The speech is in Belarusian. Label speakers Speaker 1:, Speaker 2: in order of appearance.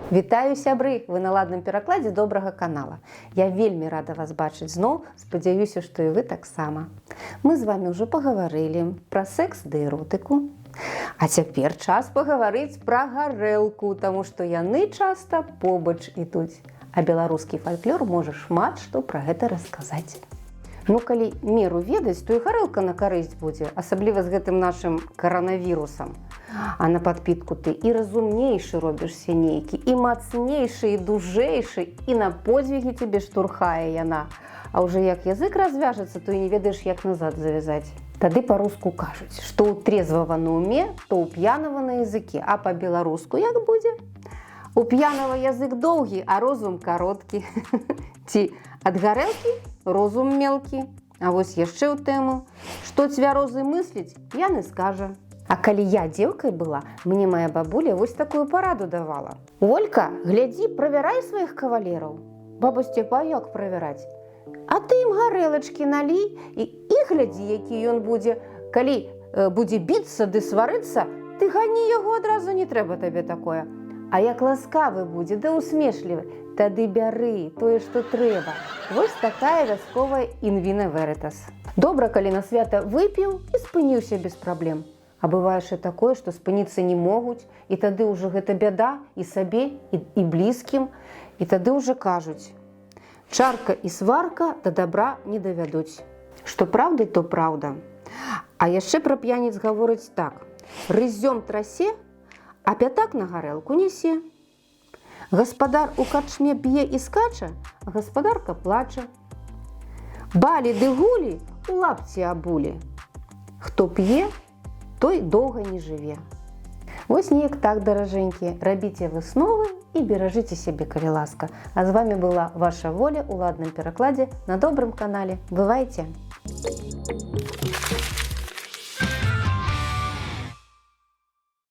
Speaker 1: Вітаю, сябры! Вы на ладным перакладзе добрага канала. Я вельмі рада вас бачыць зноў, спадзяюся, што і вы таксама. Мы з вами ўжо пагаварылі пра секс ды эротыку. А цяпер час пагаварыць пра гарэлку, таму што яны часта побач ідуць. А беларускі фальклор можа шмат што пра гэта расказаць. Ну, калі меру ведаць, то і гарэлка на карысць будзе, асабліва з гэтым нашым каранавірусам. А на падпітку ты і разумнейшы робішся нейкі, і мацнейшы, і дужэйшы, і на подзвігі тебе штурхае яна. А ўжо як язык развяжацца, то і не ведаеш, як назад завязаць. Тады па-руску кажуць, што ў трезвага на уме, то ў п'янага на языке, а па-беларуску як будзе? У п'янага язык доўгі, а розум кароткі. Ці ад гарэлкі розум мелкі. А вось яшчэ ў тэму, што цвярозы мысліць, п'яны скажа. А калі я дзеўкай была, мне моя бабуля вось такую параду давала. Олька, глядзі, правярай сваіх кавалераў. Баба Сцепа, як правяраць? А ты ім гарэлачкі налій і глядзі, які ён будзе. Калі будзе біцца ды сварыцца, ты гані яго адразу, не трэба табе такое. А як ласкавы будзе, да усмешлівы, тады бяры тое, што трэба. Вось такая вясковая інвіна верытас. Добра, калі на свята выпіў і спыніўся без праблем. А бывае ж і такое, што спыніцца не могуць, і тады ўжо гэта бяда і сабе, і блізкім, і тады ўжо кажуць: чарка і сварка да добра не давядуць. Што праўдай, то праўда. А яшчэ пра п'яніц гаворыць так: рыззём трасе, а пятак на гарэлку нясе. Гаспадар у карчме п'е і скача, а гаспадарка плача. Балі ды гулі у лапці абулі. Хто п'е, той доўга не жыве. Вось неяк так, даражэнькія, рабіце высновы і беражыце сябе, калі ласка. А з вами была ваша Воля ў ладным перакладзе на добрым канале. Бывайце!